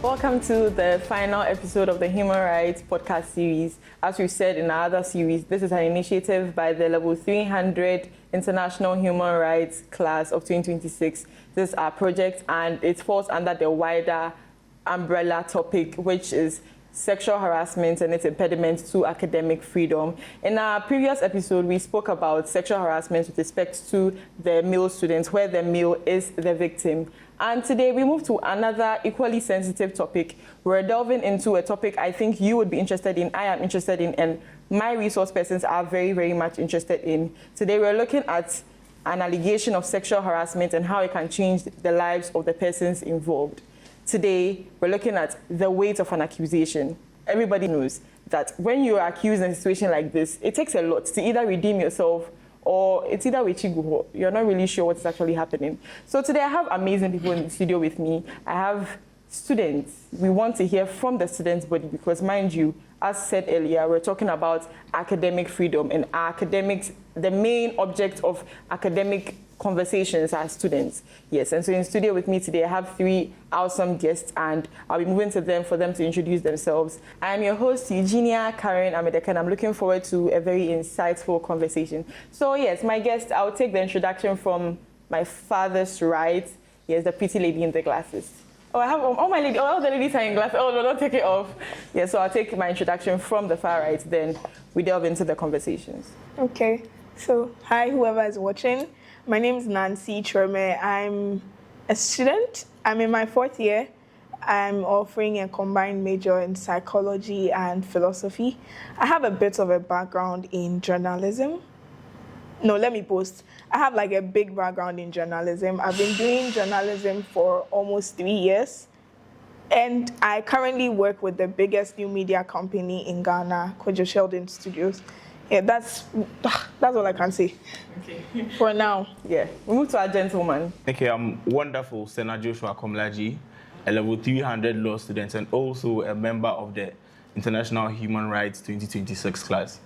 Welcome to the final episode of the Human Rights Podcast series. As we said in our other series, this is an initiative by the Level 300 International Human Rights class of 2026. This is our project and it falls under the wider umbrella topic, which is sexual harassment and its impediments to academic freedom. In our previous episode, we spoke about sexual harassment with respect to the male students, where the male is the victim. And today we move to another equally sensitive topic. We're delving into a topic I think you would be interested in, I am interested in, and my resource persons are very, very much interested in. Today we're looking at an allegation of sexual harassment and how it can change the lives of the persons involved. Today, we're looking at the weight of an accusation. Everybody knows that when you are accused in a situation like this, it takes a lot to either redeem yourself or it's either wichigo. You're not really sure what's actually happening. So today I have amazing people in the studio with me. I have students. We want to hear from the students' body because, mind you, as said earlier, we're talking about academic freedom and academics, the main object of academic conversations are students. Yes, and so in studio with me today, I have three awesome guests and I'll be moving to them for them to introduce themselves. I'm your host, Eugenia Karen Amedeka, and I'm looking forward to a very insightful conversation. So yes, my guest, I'll take the introduction from my father's right. Yes, the pretty lady in the glasses. Oh, I have all the ladies are in glasses. Oh, no, don't take it off. Yeah, so I'll take my introduction from the far right, then we delve into the conversations. Okay, so hi, whoever is watching. My name is Nancy Treme. I'm a student. I'm in my fourth year. I'm offering a combined major in psychology and philosophy. I have a bit of a background in journalism. No, let me post. I have like a big background in journalism. I've been doing journalism for almost 3 years. And I currently work with the biggest new media company in Ghana, Kojo Sheldon Studios. Yeah, that's all I can say. Okay. For now. Yeah. We move to our gentleman. Okay, I'm wonderful, Senator Joshua Komlaji, a level 300 law student and also a member of the International Human Rights 2026 class.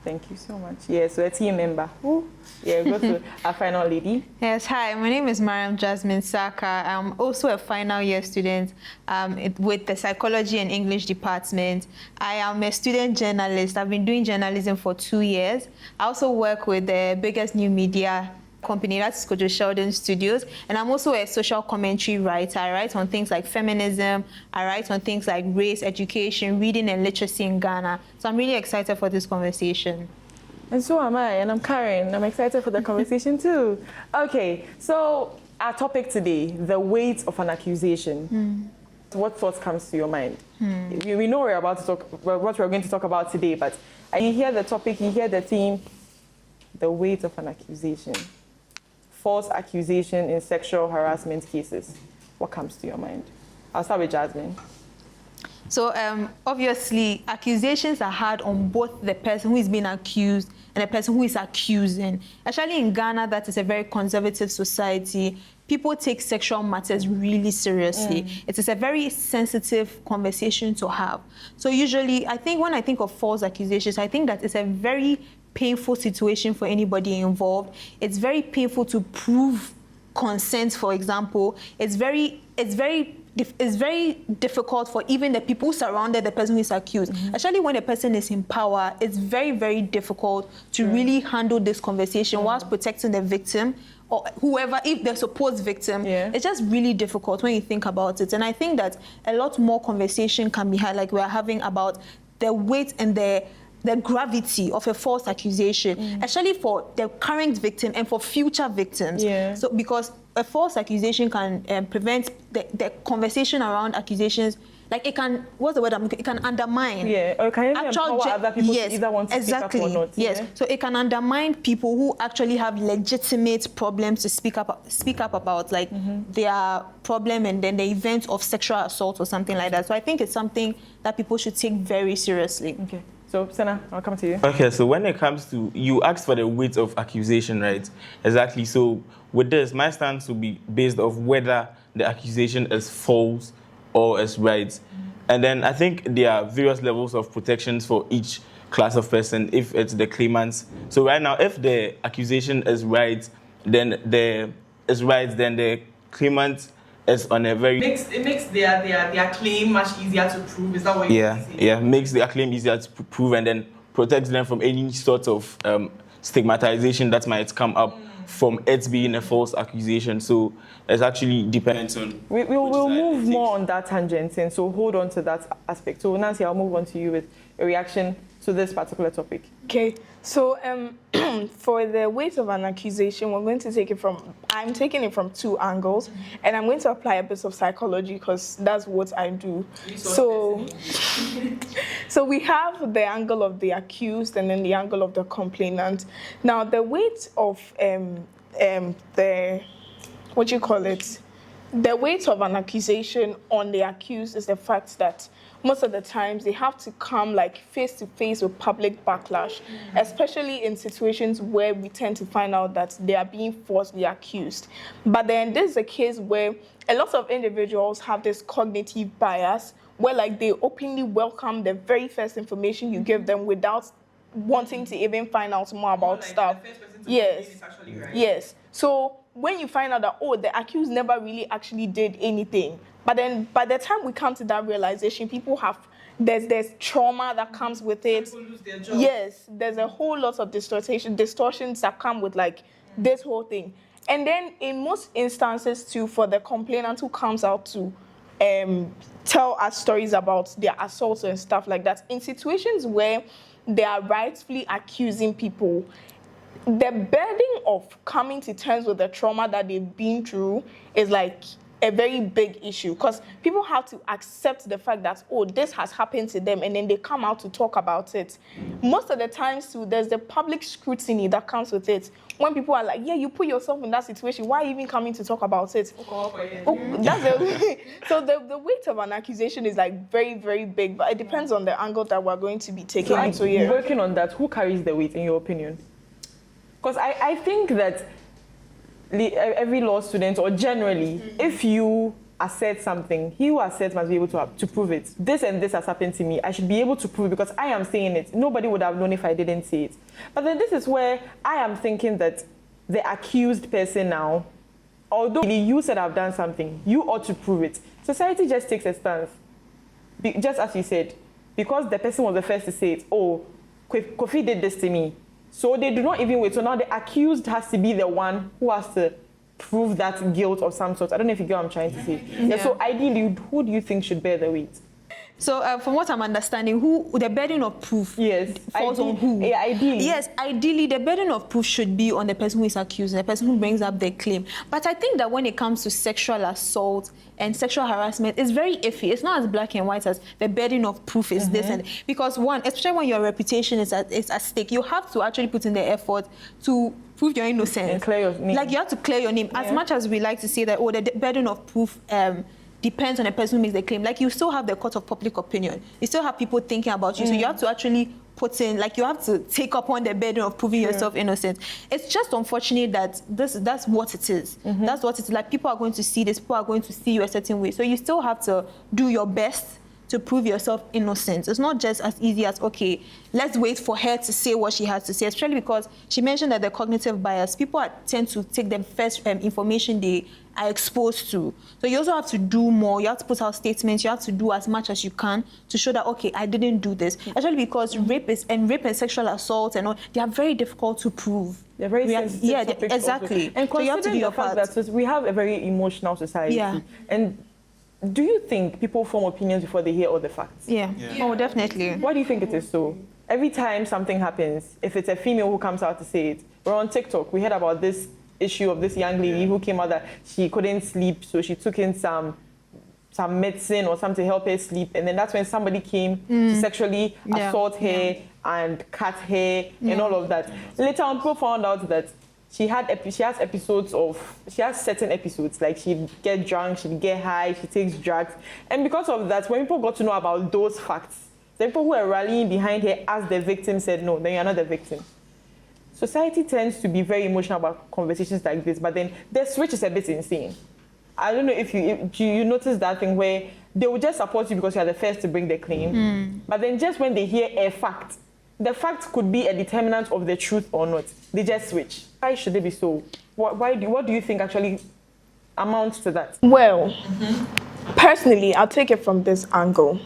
Thank you so much. Yeah, so a team member. Ooh. Yeah, go to our final lady. Yes, hi, my name is Mariam Jasmine Saka. I'm also a final year student with the Psychology and English department. I am a student journalist. I've been doing journalism for 2 years. I also work with the biggest new media company, that's Kojo Sheldon Studios, and I'm also a social commentary writer. I write on things like feminism, I write on things like race, education, reading and literacy in Ghana. So I'm really excited for this conversation. And so am I, and I'm Karen. I'm excited for the conversation too. Okay, so our topic today, the weight of an accusation. What thoughts comes to your mind? We know we're about to talk, what we're going to talk about today, but you hear the topic, you hear the theme, the weight of an accusation. False accusation in sexual harassment cases. What comes to your mind? I'll start with Jasmine. So obviously, accusations are hard on both the person who is being accused and the person who is accusing. Actually, in Ghana, that is a very conservative society. People take sexual matters really seriously. It is a very sensitive conversation to have. So usually, I think when I think of false accusations, I think that it's a very painful situation for anybody involved. It's very painful to prove consent, for example. It's very difficult for even the people who surrounded the person who is accused. Actually, when a person is in power, it's very, very difficult to really handle this conversation whilst protecting the victim or whoever, if the supposed victim. It's just really difficult when you think about it. And I think that a lot more conversation can be had, like we're having, about the weight and the gravity of a false accusation, actually for the current victim and for future victims. So because a false accusation can prevent the conversation around accusations, like it can, what's the word I'm looking, it can undermine. Or it can even empower other people to either want to speak up or not. So it can undermine people who actually have legitimate problems to speak up about, like their problem and then the event of sexual assault or something like that. So I think it's something that people should take very seriously. Okay. So, Senna, I'll come to you. Okay, so when it comes to, you asked for the weight of accusation, right? Exactly. So with this, my stance will be based off whether the accusation is false or is right. And then I think there are various levels of protections for each class of person if it's the claimants. So right now, if the accusation is right, then the claimant is on a very It makes their claim much easier to prove. Is that what you're saying? makes their claim easier to prove, and then protects them from any sort of stigmatization that might come up from it being a false accusation. So it actually depends on. We'll move more on that tangent, and so hold on to that aspect. So Nancy, I'll move on to you with a reaction to this particular topic. Okay, so for the weight of an accusation, we're going to take it from, I'm taking it from two angles, and I'm going to apply a bit of psychology because that's what I do. So we have the angle of the accused and then the angle of the complainant. Now, the weight of the, what you call it, the weight of an accusation on the accused is the fact that most of the times they have to come like face to face with public backlash, especially in situations where we tend to find out that they are being falsely accused. But then this is a case where a lot of individuals have this cognitive bias where like they openly welcome the very first information you give them without wanting to even find out more about stuff. Yes. Yes. So when you find out that, oh, the accused never really actually did anything, but then by the time we come to that realization, people have, there's trauma that comes with it. People lose their job. Yes, there's a whole lot of distortions that come with like this whole thing. And then in most instances too, for the complainant who comes out to tell us stories about their assaults and stuff like that, in situations where they are rightfully accusing people, the burden of coming to terms with the trauma that they've been through is like a very big issue, because people have to accept the fact that, oh, this has happened to them, and then they come out to talk about it. Most of the times too, there's the public scrutiny that comes with it. When people are like, yeah, you put yourself in that situation, why even coming to talk about it? So the weight of an accusation is like very, very big, but it depends on the angle that we're going to be taking. So working on that, who carries the weight in your opinion? Because I think that every law student, or generally, if you assert something, he who asserts must be able to prove it. This and this has happened to me. I should be able to prove it because I am saying it. Nobody would have known if I didn't say it. But then this is where I am thinking that the accused person now, although you said I've done something, you ought to prove it. Society just takes a stance. Just as you said, because the person was the first to say it, oh, Kofi did this to me. So they do not even wait. So now the accused has to be the one who has to prove that guilt of some sort. I don't know if you get what I'm trying to say. Yeah. So ideally, who do you think should bear the weight? So from what I'm understanding, the burden of proof falls on who? Yeah, ideally. Yes, ideally, the burden of proof should be on the person who is accused, the person who brings up the claim. But I think that when it comes to sexual assault and sexual harassment, it's very iffy. It's not as black and white as the burden of proof is this. And because one, especially when your reputation is at stake, you have to actually put in the effort to prove your innocence. And clear your name. Like, you have to clear your name. As much as we like to say that, oh, the burden of proof depends on the person who makes the claim. Like, you still have the court of public opinion. You still have people thinking about you. So you have to actually put in, like, you have to take upon the burden of proving yourself innocent. It's just unfortunate that that's what it is. That's what it's like. People are going to see this. People are going to see you a certain way. So you still have to do your best to prove yourself innocent. It's not just as easy as, okay, let's wait for her to say what she has to say, especially because she mentioned that the cognitive bias, people tend to take the first information they are exposed to. So you also have to do more. You have to put out statements. You have to do as much as you can to show that, okay, I didn't do this. Especially because rape and sexual assault and all, they are very difficult to prove. They're very sensitive topics exactly. Also. And so you have to do your part. That we have a very emotional society. And do you think people form opinions before they hear all the facts? Yeah. Oh, definitely. Why do you think it is so? Every time something happens, if it's a female who comes out to say it, we're on TikTok, we heard about this issue of this young lady who came out that she couldn't sleep, so she took in some medicine or something to help her sleep, and then that's when somebody came to sexually assault her and cut her and all of that. Later on, people found out that she has certain episodes, like she'd get drunk, she'd get high, she takes drugs. And because of that, when people got to know about those facts, the people who were rallying behind her as the victim said, no, then you're not the victim. Society tends to be very emotional about conversations like this, but then the switch is a bit insane. I don't know if you notice that thing where they will just support you because you are the first to bring the claim. But then just when they hear a fact, the fact could be a determinant of the truth or not. They just switch. Why should it be so? What do you think actually amount to that? Well, personally, I'll take it from this angle.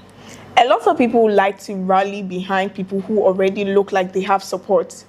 A lot of people like to rally behind people who already look like they have support.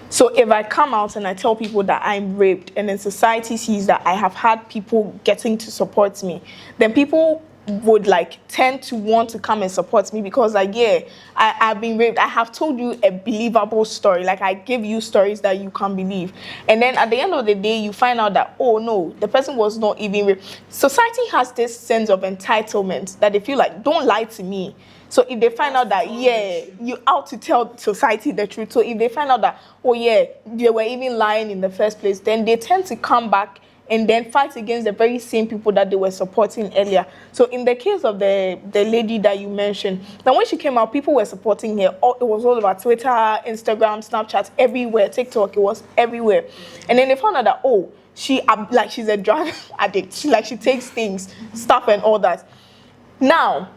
So if I come out and I tell people that I'm raped, and then society sees that I have had people getting to support me, then people would like tend to want to come and support me because like, yeah, I've been raped. I have told you a believable story. Like I give you stories that you can't believe. And then at the end of the day, you find out that, oh no, the person was not even raped. Society has this sense of entitlement that they feel like, don't lie to me. So if they find out that, yeah, you out to tell society the truth. So if they find out that, oh yeah, they were even lying in the first place, then they tend to come back and then fight against the very same people that they were supporting earlier. So in the case of the lady that you mentioned, now when she came out, people were supporting her. It was all over Twitter, Instagram, Snapchat, everywhere, TikTok, it was everywhere. And then they found out that, oh, she's a drug addict. She takes things, stuff and all that. Now,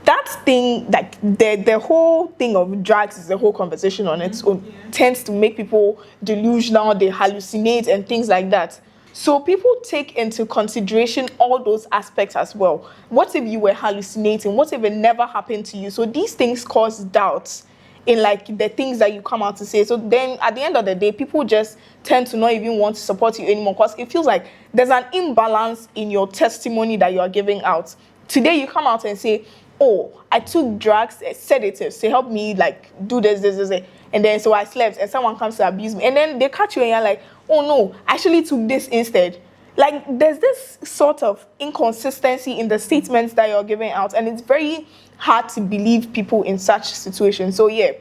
that thing, like the whole thing of drugs is the whole conversation on its own, tends to make people delusional, they hallucinate and things like that. So people take into consideration all those aspects as well. What if you were hallucinating? What if it never happened to you? So these things cause doubts in like the things that you come out to say. So then at the end of the day, people just tend to not even want to support you anymore because it feels like there's an imbalance in your testimony that you are giving out. Today you come out and say, oh, I took drugs, sedatives to help me like do this, and then so I slept and someone comes to abuse me. And then they catch you and you're like, oh no, I actually took this instead. Like there's this sort of inconsistency in the statements that you're giving out, and it's very hard to believe people in such situations. So yeah,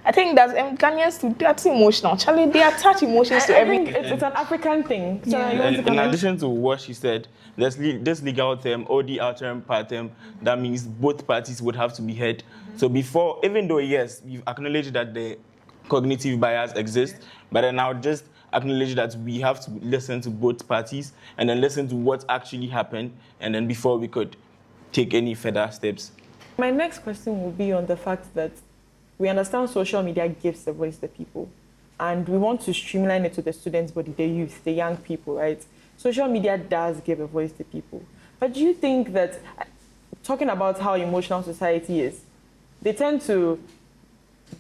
I think that Ghanaians, that's emotional. Charlie, they attach emotions to everything. It's an African thing. So in addition to what she said, there's this legal term, OD alteram partem, that means both parties would have to be heard. So before, even though, yes, you've acknowledged that the cognitive bias exists, but then I'll just acknowledge that we have to listen to both parties and then listen to what actually happened, and then before we could take any further steps. My next question will be on the fact that we understand social media gives a voice to people, and we want to streamline it to the students' body, the youth, the young people, right? Social media does give a voice to people. But do you think that, talking about how emotional society is, they tend to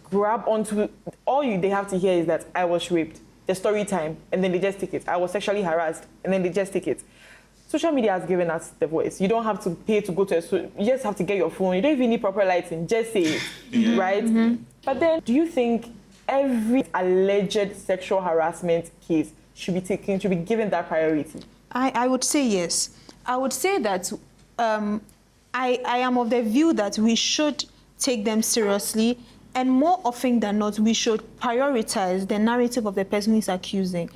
grab onto, they have to hear is that I was raped, the story time, and then they just take it. I was sexually harassed, and then they just take it. Social media has given us the voice. You don't have to pay to go to you just have to get your phone. You don't even need proper lighting, just say it, right? But then, do you think every alleged sexual harassment case should be given that priority? I would say yes. I would say that I am of the view that we should take them seriously, and more often than not, we should prioritize the narrative of the person who is accusing.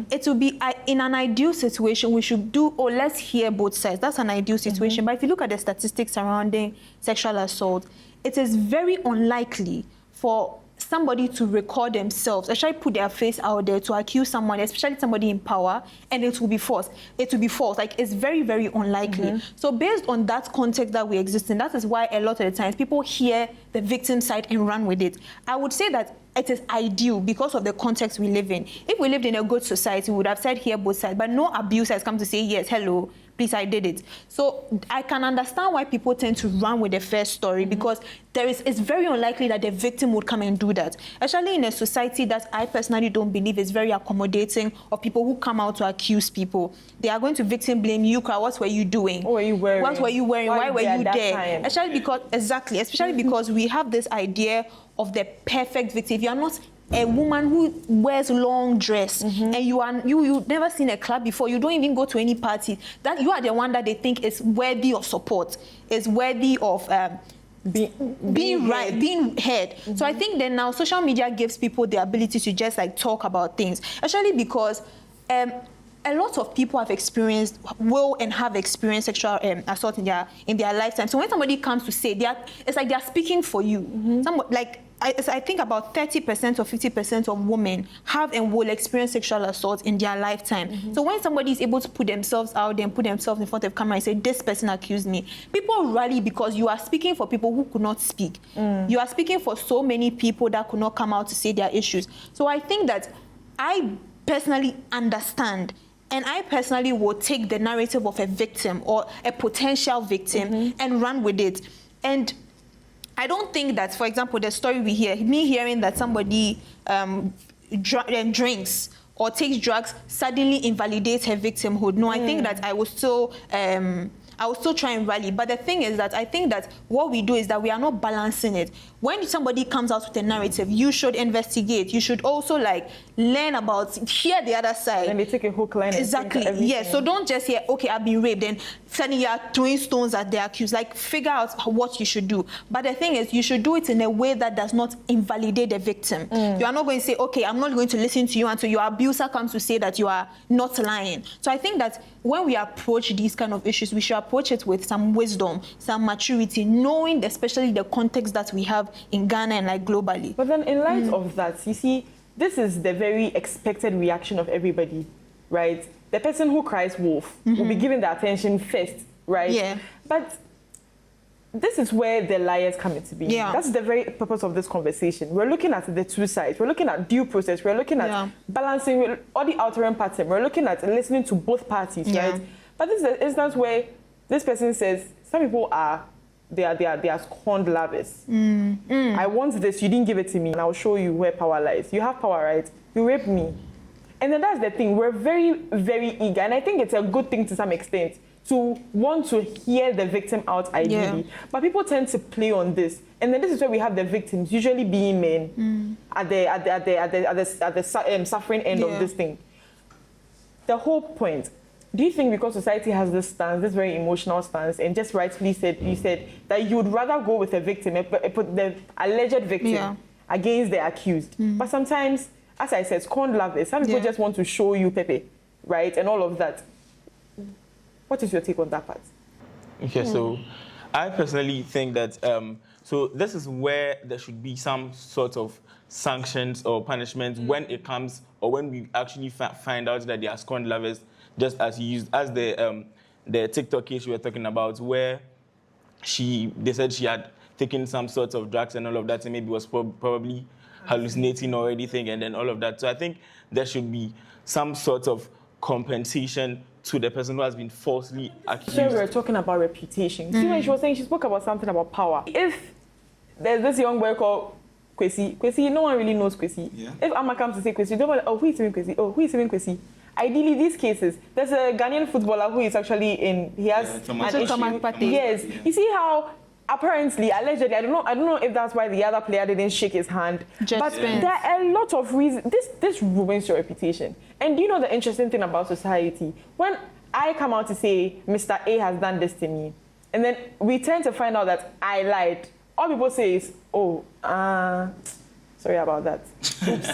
It will be, in an ideal situation, we should do, let's hear both sides. That's an ideal situation. But if you look at the statistics surrounding sexual assault, it is very unlikely for somebody to record themselves, actually put their face out there to accuse someone, especially somebody in power, and it will be false. It will be false. Like, it's very, very unlikely. So based on that context that we exist in, that is why a lot of the times people hear the victim side and run with it. I would say that it is ideal because of the context we live in. If we lived in a good society, we would have said hear both sides, but no abuser has come to say, yes, hello, please, I did it. So I can understand why people tend to run with the first story, because it's very unlikely that the victim would come and do that. Especially in a society that I personally don't believe is very accommodating of people who come out to accuse people. They are going to victim blame you. What were you doing? What were you wearing? What were you wearing? Why were you there? Especially because we have this idea of the perfect victim. If you are not a woman who wears long dress and you've never seen a club before, you don't even go to any party, that you are the one that they think is worthy of support, is worthy of being heard. So I think that now social media gives people the ability to just like talk about things, especially because a lot of people have experienced, have experienced sexual assault in their lifetime. So when somebody comes to say, it's like they're speaking for you. I think about 30% or 50% of women have and will experience sexual assault in their lifetime. So when somebody is able to put themselves out there and put themselves in front of camera and say, this person accused me, people rally because you are speaking for people who could not speak. You are speaking for so many people that could not come out to say their issues. So I think that I personally understand And I personally would take the narrative of a victim or a potential victim and run with it. And I don't think that, for example, the story we hear, me hearing that somebody drinks or takes drugs suddenly invalidates her victimhood. No, I think that I will still try and rally. But the thing is that I think that what we do is that we are not balancing it. When somebody comes out with a narrative, you should investigate. You should also like learn about, hear the other side. And they take a hook line. Exactly. Yes. So don't just hear, okay, I've been raped, and suddenly you are throwing stones at the accused. Like, figure out what you should do. But the thing is, you should do it in a way that does not invalidate the victim. You are not going to say, okay, I'm not going to listen to you until your abuser comes to say that you are not lying. So I think that when we approach these kind of issues, we should approach it with some wisdom, some maturity, knowing especially the context that we have in Ghana and like globally. But then in light of that, you see, this is the very expected reaction of everybody, right? The person who cries wolf will be given the attention first, right? Yeah. But this is where the liars come into being. Yeah. That's the very purpose of this conversation. We're looking at the two sides. We're looking at due process. We're looking at balancing all the outer pattern. We're looking at listening to both parties, right? But this is an instance where this person says, some people they are scorned lovers. I want this, you didn't give it to me, and I'll show you where power lies. You have power, right? You raped me. And then that's the thing, we're very, very eager, and I think it's a good thing to some extent to want to hear the victim out ideally. But people tend to play on this. And then this is where we have the victims, usually being men, at the suffering end of this thing. The whole point, do you think because society has this stance, this very emotional stance, and just rightfully you said that you would rather go with a victim, put the alleged victim against the accused? But sometimes, as I said, scorned lovers, some people just want to show you Pepe, right? And all of that. What is your take on that part? Okay, so I personally think that, so this is where there should be some sort of sanctions or punishment when it comes, or when we actually find out that they are scorned lovers, just as you used, as the TikTok case we were talking about, where they said she had taken some sorts of drugs and all of that, and maybe was probably hallucinating or anything, and then all of that. So I think there should be some sort of compensation to the person who has been falsely accused. So we're talking about reputation. See, when she was saying, she spoke about something about power. If there's this young boy called Kwesi, no one really knows Kwesi. If Amma comes to say Kwesi, don't oh, who is even Kwesi? Oh, who is even Kwesi? Ideally, these cases, there's a Ghanaian footballer who is actually he has an issue. Yes. You see how apparently, allegedly, I don't know if that's why the other player didn't shake his hand. But there are a lot of reasons. This ruins your reputation. And do you know the interesting thing about society? When I come out to say, Mr. A has done this to me, and then we tend to find out that I lied, all people say is, sorry about that. Oops.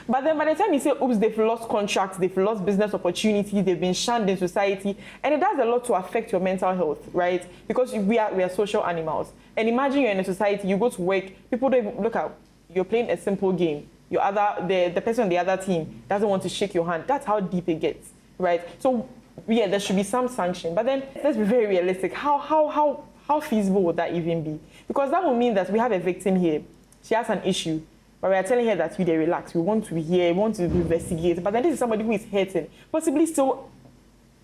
But then by the time you say, oops, they've lost contracts, they've lost business opportunities, they've been shunned in society, and it does a lot to affect your mental health, right? Because we are social animals. And imagine you're in a society, you go to work, people don't even look at, you're playing a simple game. The person on the other team doesn't want to shake your hand. That's how deep it gets, right? So yeah, there should be some sanction. But then let's be very realistic. How feasible would that even be? Because that would mean that we have a victim here. She has an issue. But we are telling her that they relax. We want to hear, we want to investigate. But then this is somebody who is hurting, possibly still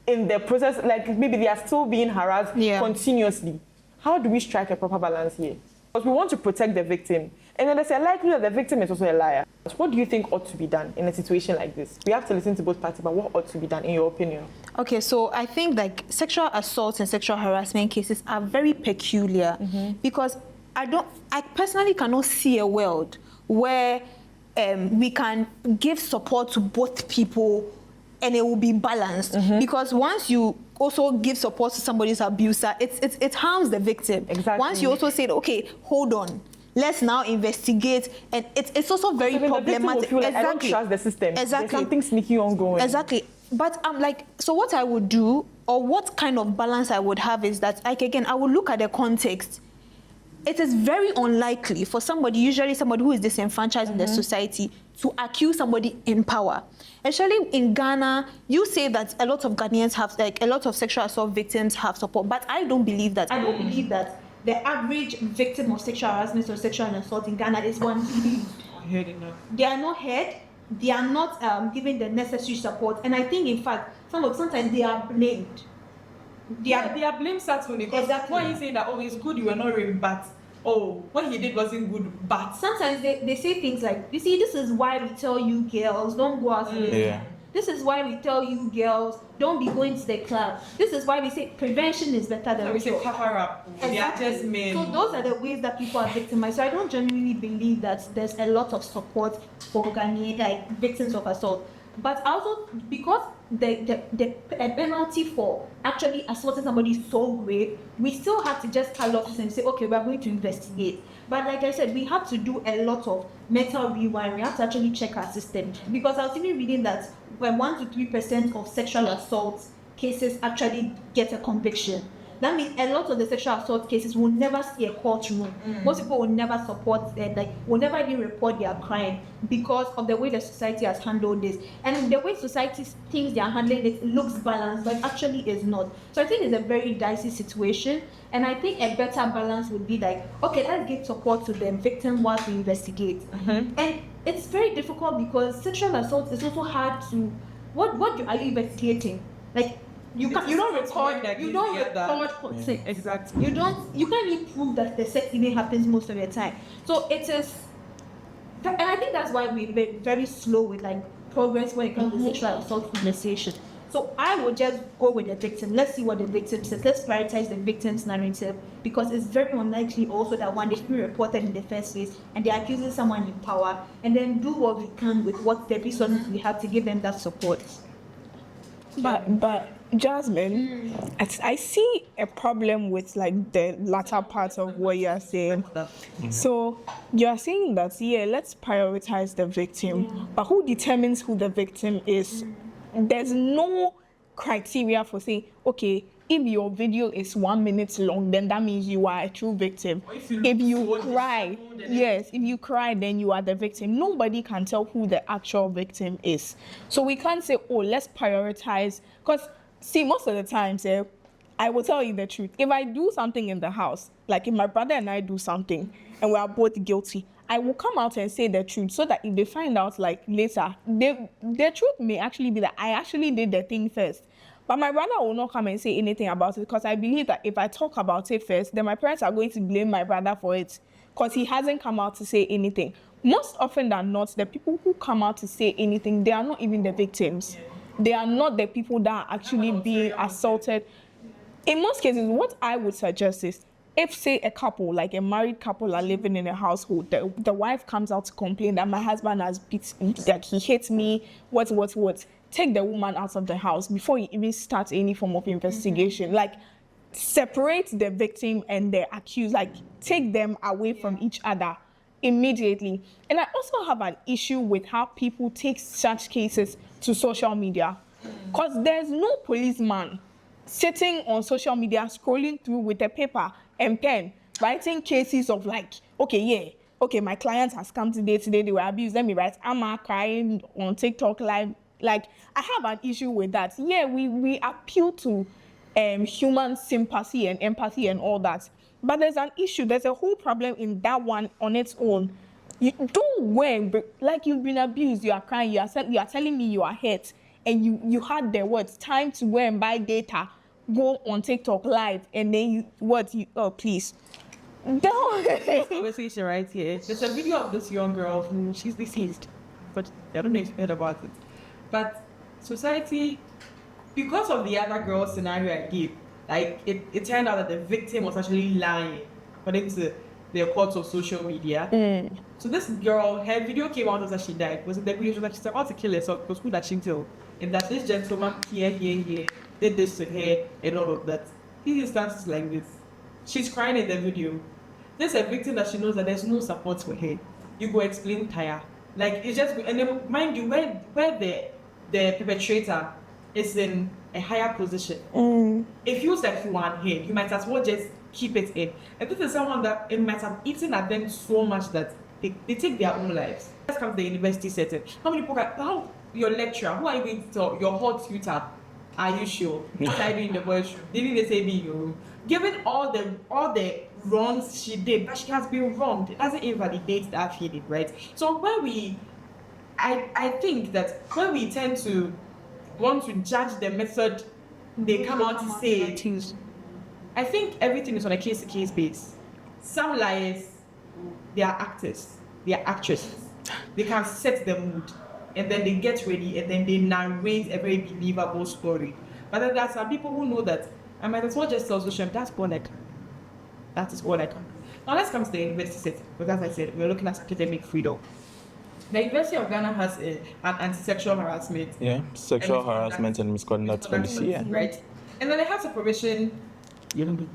in the process, like maybe they are still being harassed continuously. How do we strike a proper balance here? Because we want to protect the victim. And then there's a likelihood that the victim is also a liar. What do you think ought to be done in a situation like this? We have to listen to both parties, but what ought to be done in your opinion? Okay, so I think like sexual assault and sexual harassment cases are very peculiar because I personally cannot see a world where we can give support to both people and it will be balanced. Because once you also give support to somebody's abuser, it harms the victim. Exactly. Once you also say, okay, hold on, let's now investigate, and it's also very problematic. Feel like, I don't trust the system. There's something sneaky ongoing. Exactly. But I'm like, so what I would do, or what kind of balance I would have is that, like, again, I would look at the context. It is very unlikely for somebody, usually somebody who is disenfranchised in the society, to accuse somebody in power. Especially in Ghana, you say that a lot of Ghanaians have, like, a lot of sexual assault victims have support, but I don't believe that. I don't believe that the average victim of sexual harassment or sexual assault in Ghana is one. They are not heard. they are not given the necessary support. And I think, in fact, sometimes they are blamed. They are blamed certainly. Exactly. Why are you saying that, oh, it's good you were not raped, but oh, what he did wasn't good, but Sometimes they say things like, you see, this is why we tell you girls, don't go out. Yeah. This is why we tell you girls, don't be going to the club. This is why we say prevention is better than we say cure. cover up. They are just men. So those are the ways that people are victimized. So I don't genuinely believe that there's a lot of support for like victims of assault. But also because the penalty for actually assaulting somebody is so great, we still have to just call off and say, okay, we are going to investigate. But like I said, we have to do a lot of mental rewiring. We have to actually check our system. Because I was even reading that when 1 to 3% of sexual assault cases actually get a conviction. That means a lot of the sexual assault cases will never see a courtroom. Most people will never support them, will never even report their crime because of the way the society has handled this. And the way society thinks they are handling it looks balanced, but actually is not. So I think it's a very dicey situation. And I think a better balance would be like, okay, let's give support to the victim while we investigate. And it's very difficult because sexual assault is also hard to, what are you investigating? Like, you don't record consent. Exactly. You can't even prove that the sex even happens most of the time. So it is, and I think that's why we've been very slow with like progress when it comes to sexual assault conversation. So I would just go with the victim. Let's see what the victim says. Let's prioritize the victim's narrative because it's very unlikely also that one is being reported in the first place and they're accusing someone in power, and then do what we can with what the resources we have to give them that support. But Jasmine, I see a problem with like the latter part of what you are saying. So you are saying that let's prioritize the victim, but who determines who the victim is? There's no criteria for saying, okay, if your video is 1 minute long, then that means you are a true victim. If you cry, if you cry, then you are the victim. Nobody can tell who the actual victim is. So we can't say, oh, let's prioritize. Because, see, most of the times, I will tell you the truth. If I do something in the house, like if my brother and I do something, and we are both guilty, I will come out and say the truth so that if they find out like later, the truth may actually be that I actually did the thing first. But my brother will not come and say anything about it because I believe that if I talk about it first, then my parents are going to blame my brother for it because he hasn't come out to say anything. Most often than not, the people who come out to say anything, they are not even the victims. They are not the people that are actually being assaulted. In most cases, what I would suggest is, if, say, a couple, like a married couple are living in a household, the wife comes out to complain that my husband has beaten, that he hates me, what, take the woman out of the house before you even start any form of investigation. Like, separate the victim and the accused, like, take them away from each other immediately. And I also have an issue with how people take such cases to social media, because there's no policeman sitting on social media scrolling through with a paper and pen writing cases of like, okay, my client has come today they were abused, let me write Amma crying on TikTok live. Like, I have an issue with that. We appeal to human sympathy and empathy and all that, but there's an issue, there's a whole problem in that one on its own. You don't go like you've been abused, you are crying, you are telling me you are hurt, and you had the words time to go and buy data, go on TikTok live, and then please. Conversation right here. There's a video of this young girl who she's deceased, but I don't know if you heard about it. But society, because of the other girl scenario I gave, like it turned out that the victim was actually lying according to the reports of social media. So this girl, her video came out after she died. Was it the video that she's about to kill herself because who that she tell? And that this gentleman here did this to her and all of that. These instances like this. She's crying in the video. There's a victim that she knows that there's no support for her. You go explain tire. Like, it's just, and then mind you, where the perpetrator is in a higher position. It feels like you are here. You might as well just keep it in. And this is someone that it might have eaten at them so much that they take their own lives. Let's come to the university setting. How many people your lecturer, who are you going to tell? Your hot tutor, are you sure? What are you doing in the boys' room? Didn't they say be in your room? Given all the wrongs she did, but she has been wronged, it doesn't invalidate that feeling, right? So when I think that when we tend to want to judge the method they come out to say, I think everything is on a case-to-case basis. Some liars, they are actors, they are actresses. They can set the mood, and then they get ready, and then they narrate a very believable story. But then there are some people who know that I might as well just tell social media, that's all I can. That is all I can. Now let's come to the university setting, because as I said, we're looking at academic freedom. The University of Ghana has an anti-sexual harassment. Yeah, sexual harassment and misconduct policy. Yeah. Right. And then it has a provision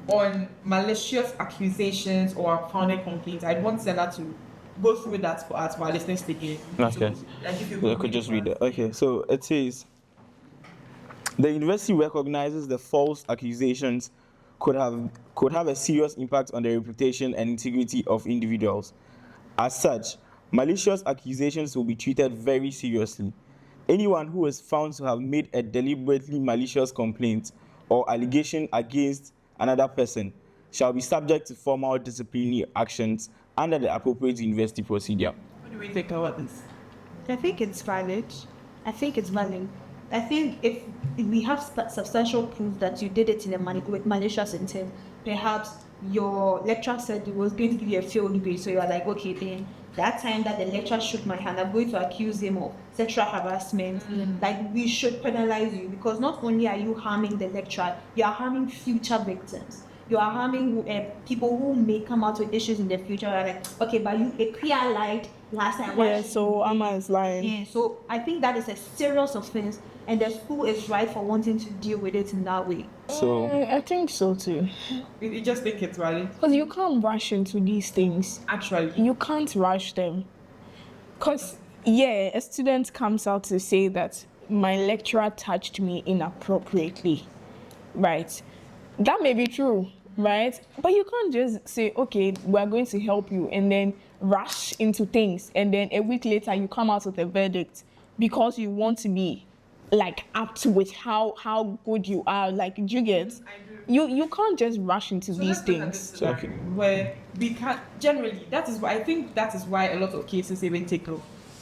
on malicious accusations or founded complaints. I'd want Senna to go through that for us while listening to the game. Okay. So, like if you I could just read it. Okay, so it says the university recognizes the false accusations could have a serious impact on the reputation and integrity of individuals. As such, malicious accusations will be treated very seriously. Anyone who is found to have made a deliberately malicious complaint or allegation against another person shall be subject to formal disciplinary actions under the appropriate university procedure. What do we think about this? I think it's valid. I think if we have substantial proof that you did it in with malicious intent, perhaps your lecturer said it was going to give you a failed grade, so you are like, okay, then that time that the lecturer shook my hand, I'm going to accuse him of sexual harassment. Like, we should penalize you, because not only are you harming the lecturer, you are harming future victims. You are harming people who may come out with issues in the future. Like, okay, but you clear lied last time. Yeah, so Amma is lying. Yeah, so I think that is a serious offense, and the school is right for wanting to deal with it in that way. So I think so too. You just think it's valid? Because you can't rush into these things. Actually. You can't rush them. Because, yeah, a student comes out to say that my lecturer touched me inappropriately, right? That may be true, right? But you can't just say, okay, we're going to help you, and then rush into things, and then a week later you come out with a verdict because you want to be like apt with how good you are. Like, do you get? You can't just rush into these things. Okay. Where we can't generally, that is why I think that is why a lot of cases even take off.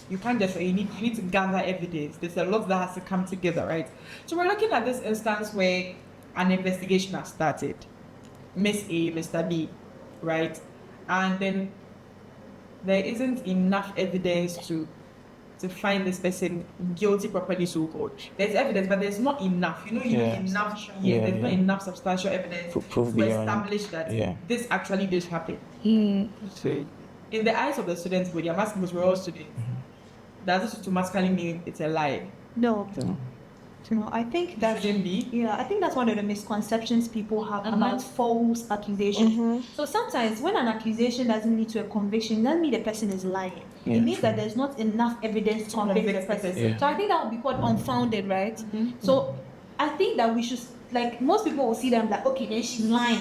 You can't just say you need to gather evidence. There's a lot that has to come together, right? So we're looking at this instance where an investigation has started. Miss A, Mr. B, right? And then there isn't enough evidence to find this person guilty properly, so called. There's evidence, but there's not enough. You need enough. There's not enough substantial evidence to establish that this actually did happen. So, in the eyes of the students, but you're asking because we're all students, does this automatically mean it's a lie? No. I think that I think that's one of the misconceptions people have about false accusations. So sometimes when an accusation doesn't lead to a conviction, it doesn't mean the person is lying. It means that there's not enough evidence to convict the person. So I think that would be called unfounded, right? So I think that we should, like, most people will see them like, okay, then she's lying.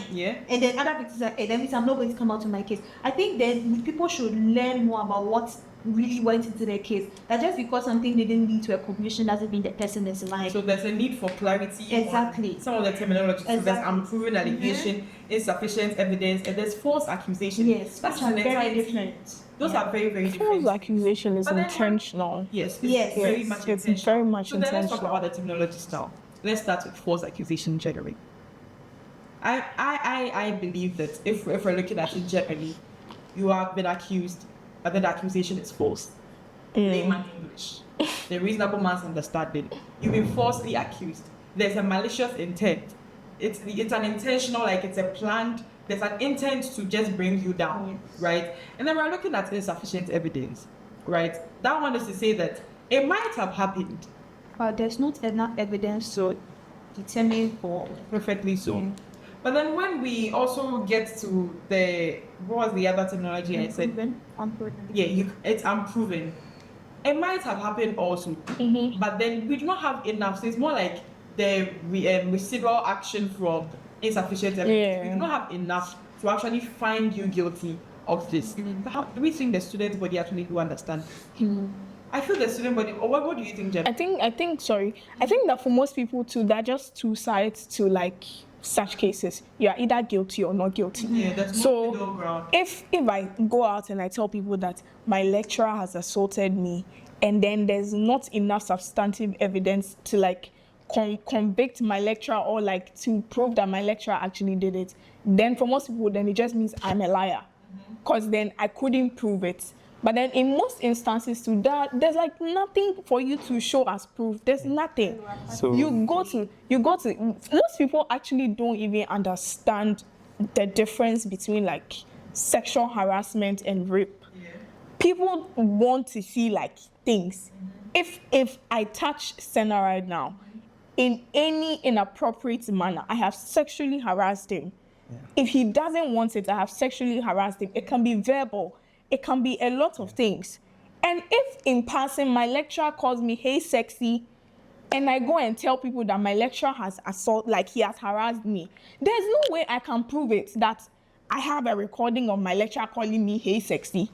And then other people say, hey, that means I'm not going to come out to my case. I think that people should learn more about what really went into their case. That just because something didn't lead to a conclusion doesn't mean the person is lying. So there's a need for clarity. Exactly. On some of the terminology. So there's unproven allegation, insufficient evidence, and there's false accusation. Yes, that's very different. Those are very, very different. False accusation is intentional. Yes. Very much intentional. It's very much intentional. So then let's talk about the terminology now. Let's start with false accusation generally. I believe that if we're looking at it generally, you have been accused, but then the accusation is false. Layman English. The reasonable man's understanding. You've been falsely accused. There's a malicious intent. It's an intentional, like it's a planned, there's an intent to just bring you down, right? And then we're looking at insufficient evidence, right? That one is to say that it might have happened, but there's not enough evidence to determine for perfectly so. But then when we also get to what was the other terminology I said? Unproven. It's unproven. It might have happened also, but then we do not have enough. So it's more like the residual action from insufficient evidence. We do not have enough to actually find you guilty of this. How do we think the student body actually do understand? I feel the student body. Or what do you think, Jen? I think that for most people too, there are just two sides to like such cases. You are either guilty or not guilty. That's no middle ground. If I go out and I tell people that my lecturer has assaulted me and then there's not enough substantive evidence to like convict my lecturer or like to prove that my lecturer actually did it, then for most people, then it just means I'm a liar, because then I couldn't prove it. But then in most instances to that, there's like nothing for you to show as proof. There's nothing. So You go to, most people actually don't even understand the difference between like sexual harassment and rape. People want to see like things. If I touch Senna right now, in any inappropriate manner, I have sexually harassed him. If he doesn't want it, I have sexually harassed him. It can be verbal. It can be a lot of things. And if in passing my lecturer calls me, hey, sexy, and I go and tell people that my lecturer has he has harassed me, there's no way I can prove it that I have a recording of my lecturer calling me, hey, sexy.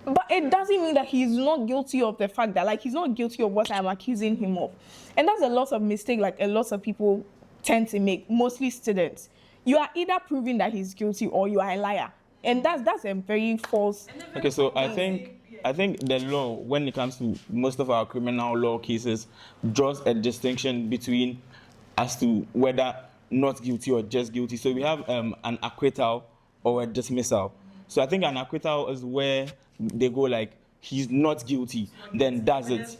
But it doesn't mean that he's not guilty of the fact that, like, he's not guilty of what I'm accusing him of. And that's a lot of mistake, like, a lot of people tend to make, mostly students. You are either proving that he's guilty or you are a liar. And that's a very false. okay, so I think the law, when it comes to most of our criminal law cases, draws a distinction between as to whether not guilty or just guilty. So we have an acquittal or a dismissal. So I think an acquittal is where they go like, he's not guilty, then does it.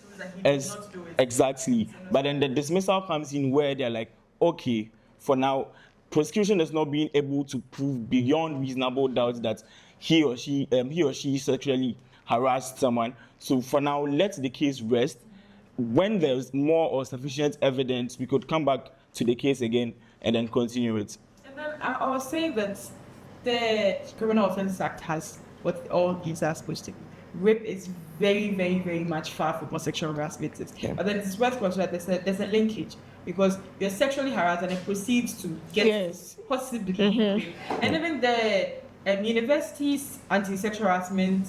Exactly. But then the dismissal comes in where they're like, okay, for now, prosecution is not being able to prove beyond reasonable doubt that he or she sexually harassed someone. So for now, let the case rest. When there's more or sufficient evidence, we could come back to the case again and then continue it. And then I was saying that the Criminal Offences Act has what all these are supposed to be. Rape is very, very, very much far from what sexual harassment is. Yeah. But then it's worth considering that there's a linkage, because you're sexually harassed and it proceeds to get possibly raped. And even the university's anti-sexual harassment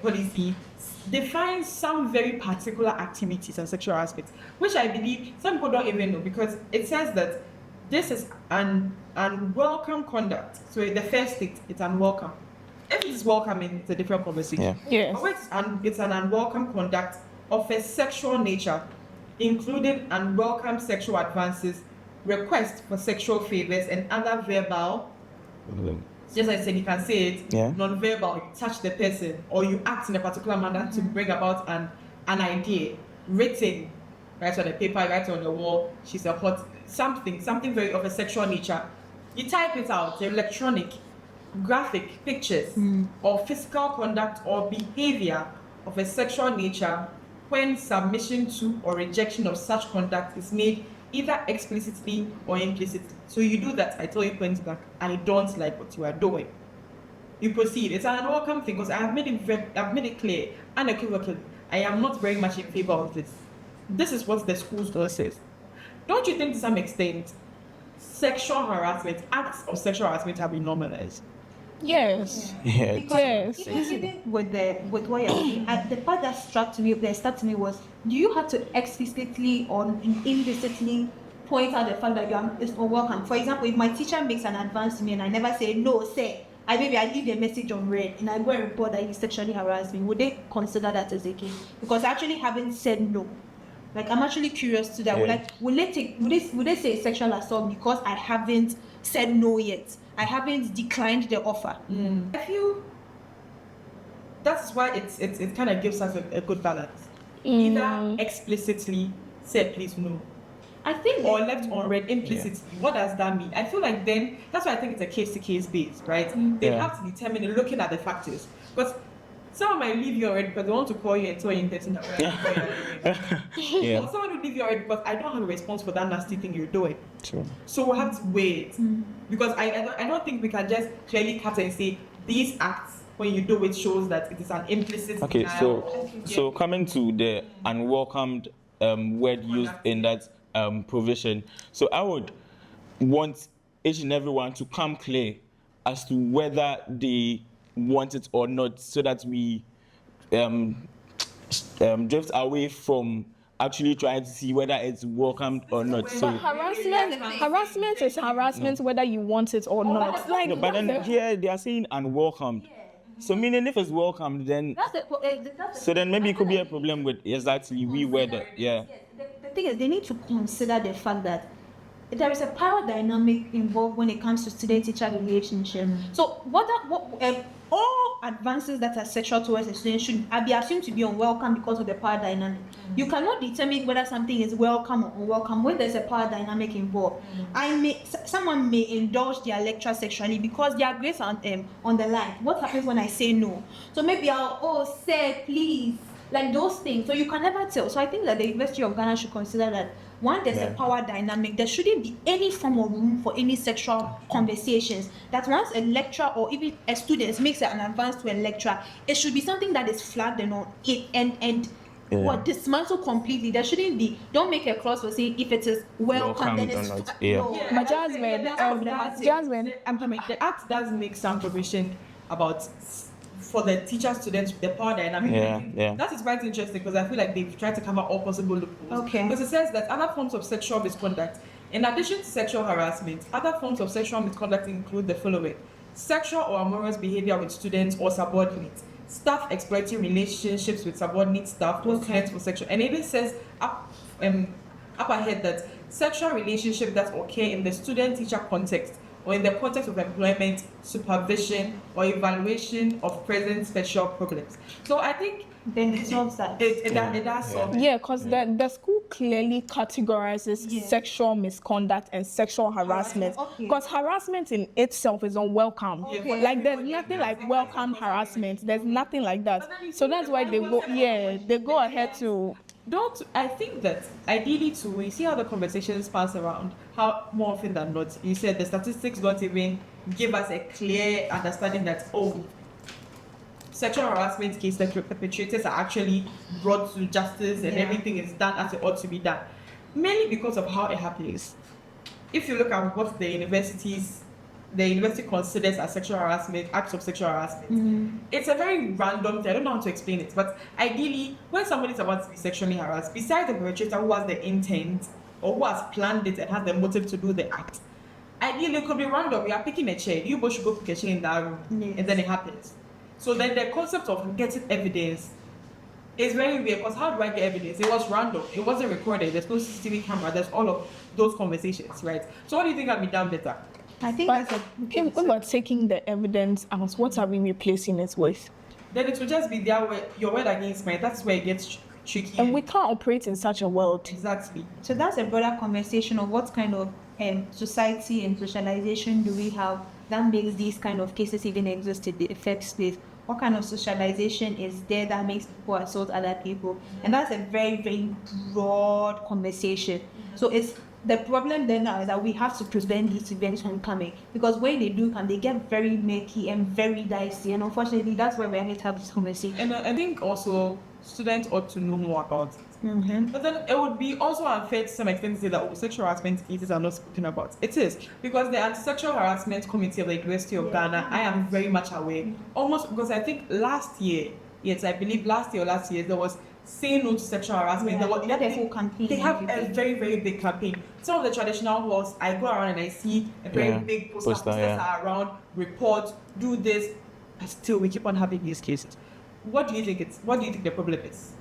policy defines some very particular activities and sexual harassment, which I believe some people don't even know, because it says that this is an unwelcome conduct. So in the first state, it's unwelcome. If it's welcoming, it's a different conversation. Yes. But it's an unwelcome conduct of a sexual nature, including unwelcome sexual advances, requests for sexual favors, and other verbal. Just like I said, you can say it, non-verbal, you touch the person, or you act in a particular manner to bring about an idea. Written, right on the paper, right on the wall, she's a hot, something very of a sexual nature. You type it out, electronic, graphic, pictures, or physical conduct or behavior of a sexual nature when submission to or rejection of such conduct is made either explicitly or implicitly. So you do that, I tell you point blank, I don't like what you are doing. You proceed. It's an unwelcome thing, because I've made it clear, unequivocally, I am not very much in favor of this. This is what the school's law says. Don't you think to some extent sexual harassment, acts of sexual harassment have been normalized? Yes. Yeah. Yes. Even with what you're saying, the part that struck me was, do you have to explicitly or implicitly point out the fact that it's unwelcome? For example, if my teacher makes an advance to me and I never say no, I leave the message unread and I go and report that he sexually harassed me, would they consider that as a case? Because I actually haven't said no. Like, I'm actually curious to that. Yeah. Would they say sexual assault because I haven't said no yet? I haven't declined the offer. I feel that's why it kind of gives us a good balance. Either explicitly said please no, I think, or left unread implicitly. What does that mean? I feel like then that's why I think it's a case-to-case base, right? They have to determine looking at the factors. Because someone might leave you already because they want to call you and tell you in person that or someone will leave you already because I don't have a response for that nasty thing you're doing. True. So we'll have to wait. Because I don't think we can just clearly cut and say these acts, when you do it, shows that it is an implicit Okay, denial. so coming to the unwelcomed word used in that provision. So I would want each and everyone to come clear as to whether they want it or not, so that we drift away from actually trying to see whether it's welcomed or not. So harassment is harassment whether you want it or not. Like, no, but then here they are saying unwelcomed. So meaning if it's welcomed, then so then maybe it could be a problem with exactly we whether The thing is, they need to consider the fact that there is a power dynamic involved when it comes to student-teacher relationship. So all advances that are sexual towards a student should be assumed to be unwelcome because of the power dynamic. You cannot determine whether something is welcome or unwelcome when there's a power dynamic involved. Someone may indulge their lecturer sexually because their grades are on the line. What happens when I say no? So maybe say please, like those things. So you can never tell. So I think that the University of Ghana should consider that one, there's a power dynamic. There shouldn't be any form of room for any sexual conversations. That once a lecturer or even a student makes an advance to a lecturer, it should be something that is flagged and dismantled completely. There shouldn't be. Don't make a clause for saying if it is welcome, then it's not. But Jasmine, the Act does make some provision about for the teacher-student, the power dynamic. That is quite interesting because I feel like they've tried to cover all possible loopholes. Okay. Because it says that other forms of sexual misconduct, in addition to sexual harassment, other forms of sexual misconduct include the following: sexual or amorous behavior with students or subordinates, staff exploiting relationships with subordinate staff or students for sexual. And it even says up ahead that sexual relationships that occur in the student-teacher context or in the context of employment, supervision, or evaluation of present special problems. So I think then it solves that. It does solve. Yeah, because the school clearly categorizes sexual misconduct and sexual harassment. Because harassment in itself is unwelcome. Like there's nothing like welcome harassment. There's nothing like that. So that's why they go ahead to. I think that ideally too, we see how the conversations pass around, how more often than not, you said the statistics don't even give us a clear understanding that, sexual harassment cases, the perpetrators are actually brought to justice and everything is done as it ought to be done. Mainly because of how it happens. If you look at what the university considers as sexual harassment, acts of sexual harassment, it's a very random thing. I don't know how to explain it, but ideally, when somebody is about to be sexually harassed, besides the perpetrator who has the intent or who has planned it and has the motive to do the act, ideally it could be random. We are picking a chair, you both should go pick a chair in that room, and then it happens. So then the concept of getting evidence is very weird, because how do I get evidence? It was random, it wasn't recorded, there's no CCTV camera, there's all of those conversations, right? So what do you think can be done better? I think If we're taking the evidence out, what are we replacing it with? Then it will just be your word against mine. That's where it gets tricky. And we can't operate in such a world. Exactly. so. That's a broader conversation of what kind of society and socialization do we have that makes these kind of cases even exist in the first place. What kind of socialization is there that makes people assault other people? And that's a very, very broad conversation. So it's the problem then now is that we have to prevent these events from coming, because when they do come, they get very murky and very dicey, and unfortunately that's where we are going to have this conversation. And I think also students ought to know more about it. But then it would be also unfair to some extent to say that sexual harassment cases are not spoken about. It is, because the Anti-Sexual Harassment Committee of the University of Ghana, I am very much aware, almost because I think last year, there was Say No to Sexual Harassment. They had a full campaign. They have a very, very big campaign. Some of the traditional halls, I go around and I see a very big posters are around, report, do this, but still we keep on having these cases. What do you think the problem is?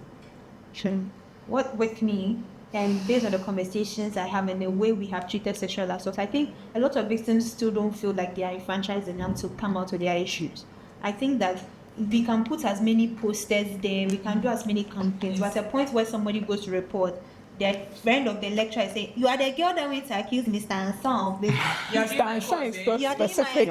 What with me, and based on the conversations I have and the way we have treated sexual assault, I think a lot of victims still don't feel like they are enfranchised enough to come out with their issues. I think that we can put as many posters there, we can do as many campaigns, but at a point where somebody goes to report, their friend of the lecturer is saying, "You are the girl that went to accuse Mr. Ansan of this." Mr. Ansan is so specific.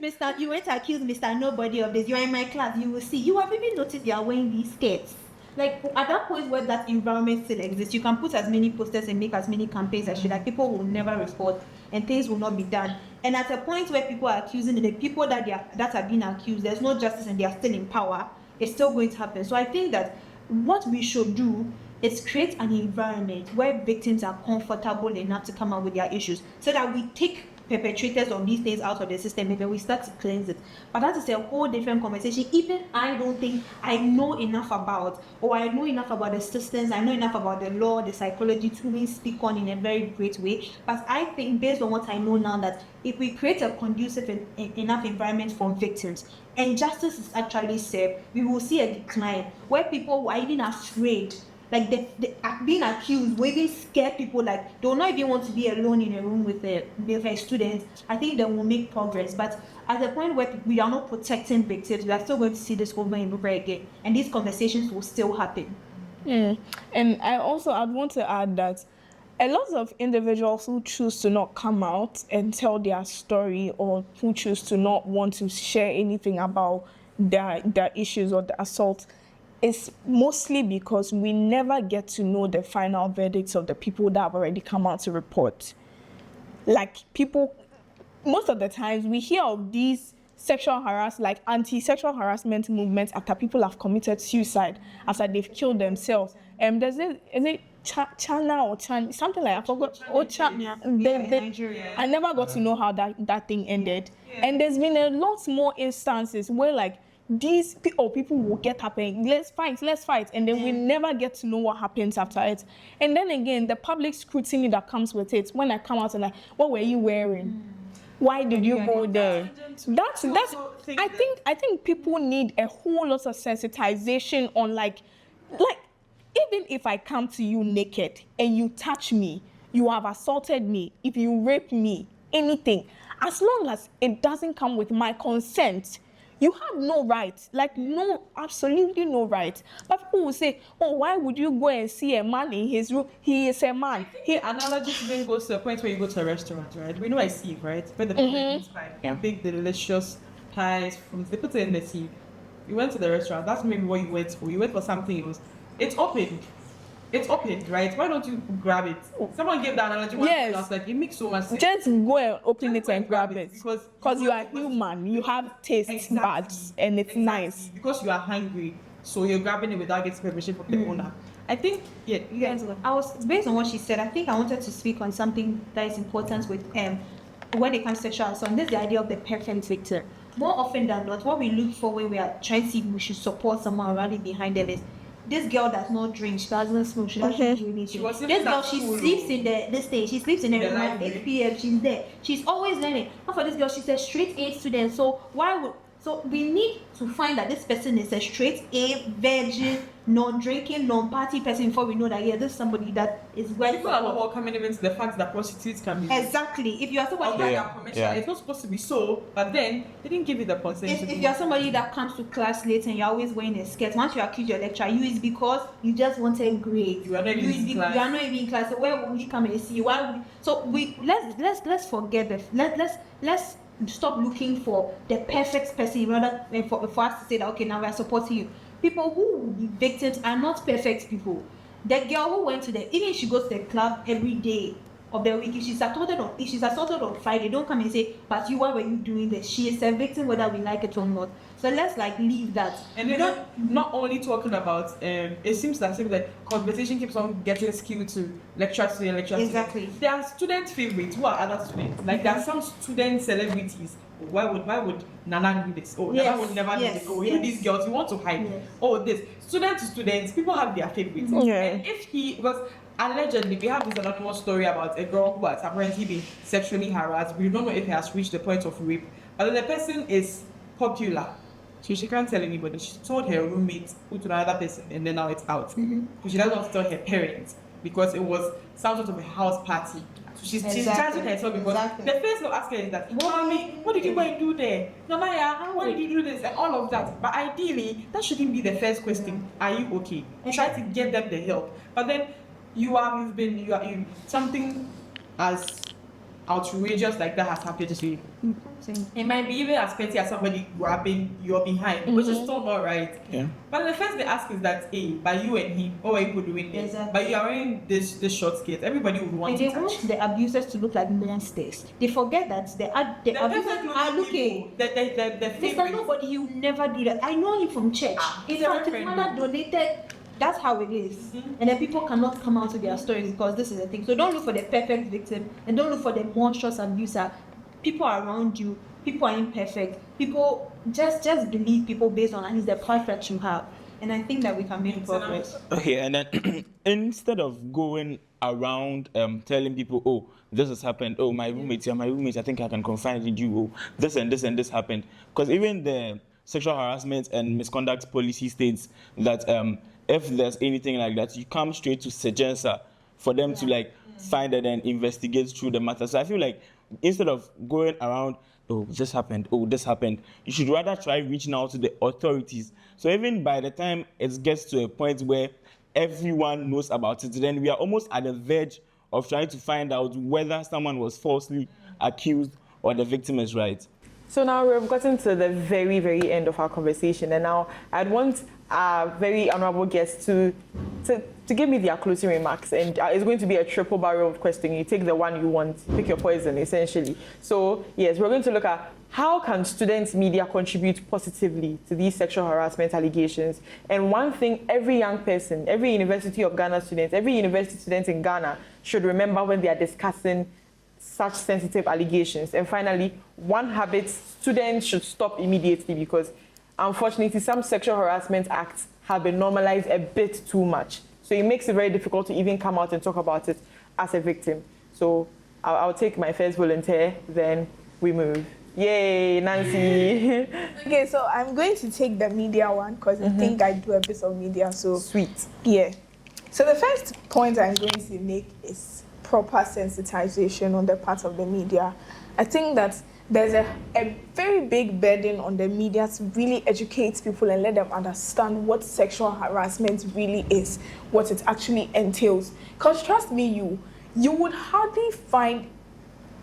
Mr. You went to accuse Mr. Nobody of this. You are in my class. You will see. You have even noticed they are wearing these skirts. Like at that point where that environment still exists, you can put as many posters and make as many campaigns as you like. People will never report, and things will not be done. And at a point where people are accusing the people that are being accused, there's no justice and they are still in power, it's still going to happen. So I think that what we should do is create an environment where victims are comfortable enough to come out with their issues, so that we take perpetrators of these things out of the system, and then we start to cleanse it. But that is a whole different conversation. Even I don't think I know enough about, or I know enough about the systems, I know enough about the law, the psychology to really speak on in a very great way. But I think based on what I know now, that if we create a conducive enough environment for victims and justice is actually served, we will see a decline where people are even afraid. Like the being accused will even scare people. Like they will not even want to be alone in a room with a student. I think they will make progress. But at the point where we are not protecting victims, we are still going to see this over and over again. And these conversations will still happen. And I'd want to add that a lot of individuals who choose to not come out and tell their story, or who choose to not want to share anything about their issues or the assault, is mostly because we never get to know the final verdicts of the people that have already come out to report. Like people, most of the times we hear of these anti-sexual harassment movements after people have committed suicide, after they've killed themselves. Is it China or Chan, something like, I forgot. I never got to know how that thing ended. Yeah. And there's been a lot more instances where like these people will get up and let's fight, and then we never get to know what happens after it. And then again, the public scrutiny that comes with it, when I come out and like, what were you wearing? Why did you go there? I think people need a whole lot of sensitization on like even if I come to you naked and you touch me, you have assaulted me, if you rape me, anything, as long as it doesn't come with my consent, you have no right, absolutely no right. But people will say, oh, why would you go and see a man in his room? He is a man. Analogy even goes to a point where you go to a restaurant, right? We know I see, right? Where the people big, delicious pies, they put it in the sea. You went to the restaurant, that's maybe what you went for. You went for something, it's open. It's open, right? Why don't you grab it? Someone gave that analogy. Yes. I was like, it makes so much sense. Just go and open it and grab it. Because you are human. You have taste buds and it's nice. Because you are hungry, so you're grabbing it without getting permission from the owner. I think, I was, based on what she said, I think I wanted to speak on something that is important with when it comes to sexual assault. This is the idea of the perfect victim. More often than not, what we look for when we are trying to see if we should support someone rally behind them is, this girl does not drink, she doesn't smoke, she doesn't do anything. This girl, she sleeps in this day, she sleeps in the room at 8 p.m, she's there. She's always learning. Not for this girl, she's a straight A student, so we need to find that this person is a straight A, virgin, non-drinking, non-party person before we know that, this is somebody that is well. People are not coming even to the fact that prostitutes can be. Exactly. If you are somebody it's not supposed to be so, but then they didn't give you the consent. If you are somebody that comes to class late and you're always wearing a skirt, once you accuse your lecturer, it's because you just wanted grade. You are not even in class. You are not even in class. So where will we come and see you? Let's forget that. Let's stop looking for the perfect person rather than for us to say that, okay, now we are supporting you. People who will be victims are not perfect people. The girl who went to even if she goes to the club every day of the week, if she's assaulted on Friday, don't come and say, but why were you doing this? She is a victim whether we like it or not. So let's leave that. And then not only talking about it seems that the conversation keeps on getting skewed to lecture to lecture. Exactly. There are student favorites who are other students. Like there are some student celebrities. Why would Nana do this? Oh, Nana would never do this. Oh, these girls, you want to hide. Yes. Oh, this. Student to students, people have their favorites. Yeah. And because allegedly, we have this another story about a girl who has apparently been sexually harassed. We don't know if it has reached the point of rape. But then the person is popular. She can't tell anybody. She told her roommate, who to another person, and then now it's out. Because she doesn't want to tell her parents because it was some sort of a house party. So she's charging herself because the first they'll ask her is that, Mommy, what did you go and do there? Namaya, why did you do this? And all of that. But ideally, that shouldn't be the first question. Are you okay? Try to get them the help. But then you are something as outrageous like that has happened to you. It might be even as petty as somebody grabbing your behind, which is still not right. Yeah. But the first they ask is that, hey, by you and him, what are you doing this? Exactly. But you are wearing this short skirt. Everybody would want to touch. They want the abusers to look like monsters. They forget that the abusers are looking. Mr. Nobody, you never do that. I know him from church. His father donated. That's how it is. And then people cannot come out to their stories because this is the thing. So don't look for the perfect victim and don't look for the monstrous abuser. people around you, people are imperfect. People just believe people based on at least the perfect you have. And I think that we can make progress. Okay, and then instead of going around telling people, oh, this has happened, oh, my roommates, I think I can confide in you, oh, this and this and this happened. Because even the sexual harassment and misconduct policy states that if there's anything like that, you come straight to SEGENSA for them to like find it and investigate through the matter. So I feel like instead of going around, oh, this happened, oh, this happened, you should rather try reaching out to the authorities. So even by the time it gets to a point where everyone knows about it, then we are almost at the verge of trying to find out whether someone was falsely accused or the victim is right. So now we've gotten to the very, very end of our conversation, and now I'd want our very honorable guests to give me their closing remarks, and it's going to be a triple barrel of question. You take the one you want, pick your poison, essentially. So yes, we're going to look at how can students' media contribute positively to these sexual harassment allegations. And one thing every young person, every University of Ghana student, every university student in Ghana should remember when they are discussing such sensitive allegations. And finally, one habit students should stop immediately, because unfortunately some sexual harassment acts have been normalized a bit too much. So it makes it very difficult to even come out and talk about it as a victim. So I'll take my first volunteer, then we move. Yay, Nancy. Okay, so I'm going to take the media one because I think I do a bit of media. So Sweet. yeah. So the first point I'm going to make is proper sensitization on the part of the media. I think that there's a very big burden on the media to really educate people and let them understand what sexual harassment really is, what it actually entails. Because trust me, you would hardly find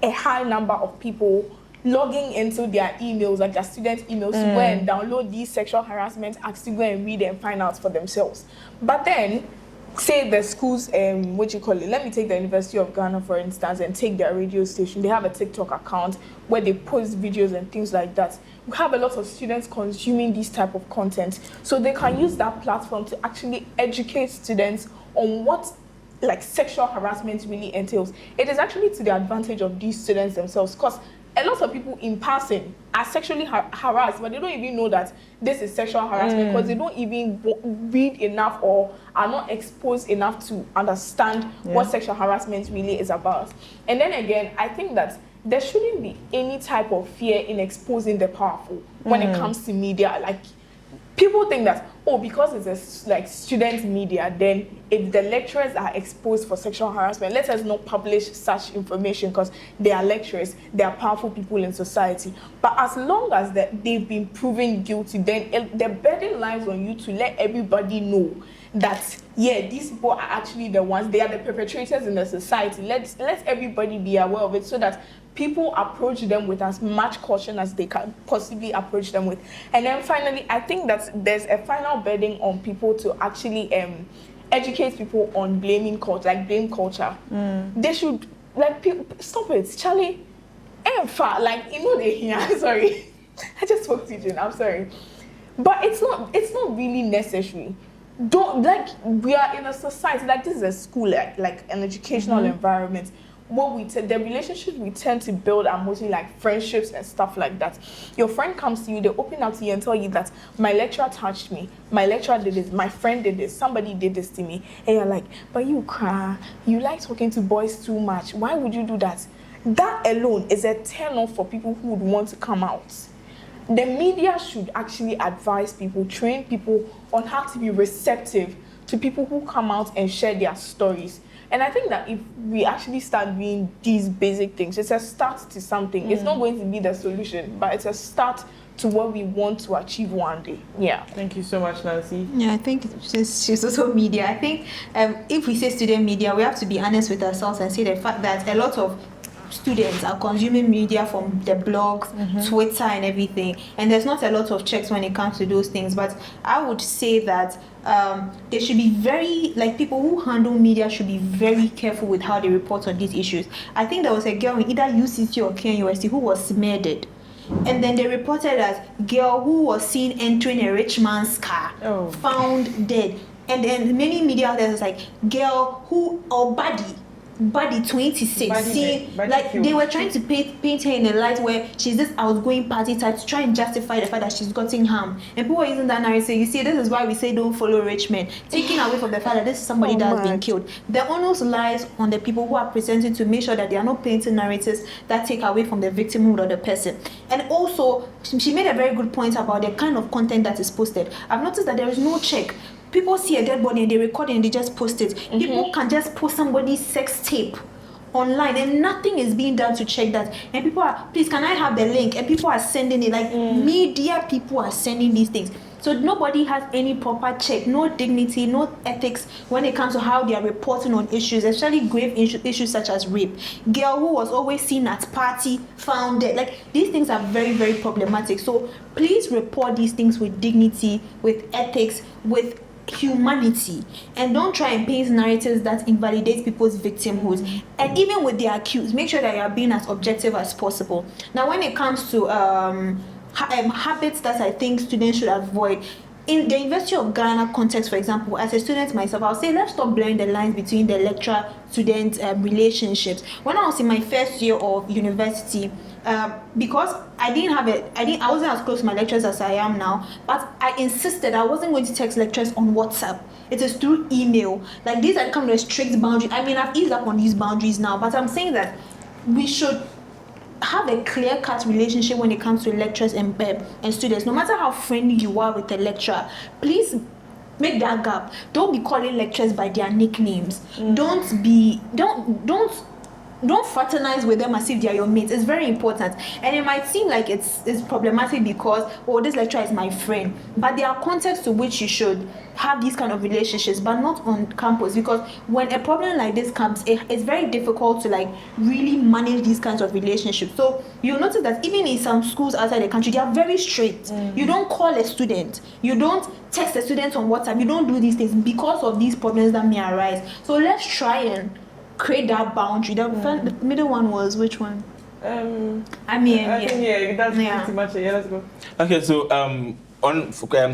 a high number of people logging into their emails, like their student emails, to go and download these sexual harassment acts to go and read and find out for themselves. But then, say the schools, let me take the University of Ghana, for instance, and take their radio station. They have a TikTok account where they post videos and things like that. We have a lot of students consuming this type of content. So they can use that platform to actually educate students on what sexual harassment really entails. It is actually to the advantage of these students themselves, because a lot of people in passing are sexually harassed, but they don't even know that this is sexual harassment because they don't even read enough or are not exposed enough to understand what sexual harassment really is about. And then again, I think that there shouldn't be any type of fear in exposing the powerful when it comes to media. Like, people think that, oh, because it's a student media, then if the lecturers are exposed for sexual harassment, let us not publish such information because they are lecturers, they are powerful people in society. But as long as they've been proven guilty, then the burden lies on you to let everybody know that, yeah, these people are actually the ones, they are the perpetrators in the society. Let everybody be aware of it so that people approach them with as much caution as they can possibly approach them with. And then finally, I think that there's a final burden on people to actually educate people on blame culture. They should, stop it, Charlie. Sorry. I just spoke to Jane, I'm sorry. But it's not really necessary. We are in a society, this is a school, like an educational environment. The relationships we tend to build are mostly like friendships and stuff like that. Your friend comes to you, they open up to you and tell you that my lecturer touched me, my lecturer did this, my friend did this, somebody did this to me. And you're like, but you cry, you like talking to boys too much. Why would you do that? That alone is a turn-off for people who would want to come out. The media should actually advise people, train people on how to be receptive to people who come out and share their stories. And I think that if we actually start doing these basic things, it's a start to something. It's not going to be the solution, but it's a start to what we want to achieve one day. Yeah. Thank you so much, Nancy. Yeah, I think she's also media. I think if we say student media, we have to be honest with ourselves and say the fact that a lot of students are consuming media from the blogs, Twitter and everything, and there's not a lot of checks when it comes to those things. But I would say that they should be very, people who handle media should be very careful with how they report on these issues. I think there was a girl in either UCC or KNUST who was murdered, and then they reported as girl who was seen entering a rich man's car, found dead. And then many media outlets like girl or body body 26, Body seeing body like cute. they were trying to paint her in a light where she's this outgoing party type to try and justify the fact that she's gotten harm. And people are using that narrative. You see, this is why we say don't follow rich men, taking away from the fact that this is somebody that has been killed. The onus lies on the people who are presenting to make sure that they are not painting narratives that take away from the victimhood of the person. And also, she made a very good point about the kind of content that is posted. I've noticed that there is no check. People see a dead body and they record it and they just post it. People can just post somebody's sex tape online and nothing is being done to check that. And people are, please, can I have the link? And people are sending it, like media people are sending these things. So nobody has any proper check, no dignity, no ethics when it comes to how they are reporting on issues, especially grave issues such as rape. Girl who was always seen at party found dead. Like, these things are very, very problematic. So please report these things with dignity, with ethics, with humanity, and don't try and paint narratives that invalidate people's victimhood. And even with the accused, make sure that you are being as objective as possible. Now, when it comes to habits that I think students should avoid, in the University of Ghana context, for example, as a student myself, I'll say let's stop blurring the lines between the lecturer-student relationships. When I was in my first year of university, because I wasn't as close to my lecturers as I am now, but I insisted I wasn't going to text lecturers on WhatsApp. It is through email. Like, these are kind of strict boundaries. I mean, I've eased up on these boundaries now, but I'm saying that we should have a clear-cut relationship when it comes to lecturers and students. No matter how friendly you are with a lecturer, please make that gap. Don't be calling lecturers by their nicknames. Don't fraternize with them as if they are your mates. It's very important. And it might seem like it's problematic because, oh, this lecturer is my friend. But there are contexts to which you should have these kind of relationships, but not on campus. Because when a problem like this comes, it's very difficult to like really manage these kinds of relationships. So you'll notice that even in some schools outside the country, they are very strict. You don't call a student. You don't text a student on WhatsApp. You don't do these things because of these problems that may arise. So let's try and create that boundary. The middle one was which one? Think that's pretty much it. Yeah, let's go. Okay, so I'm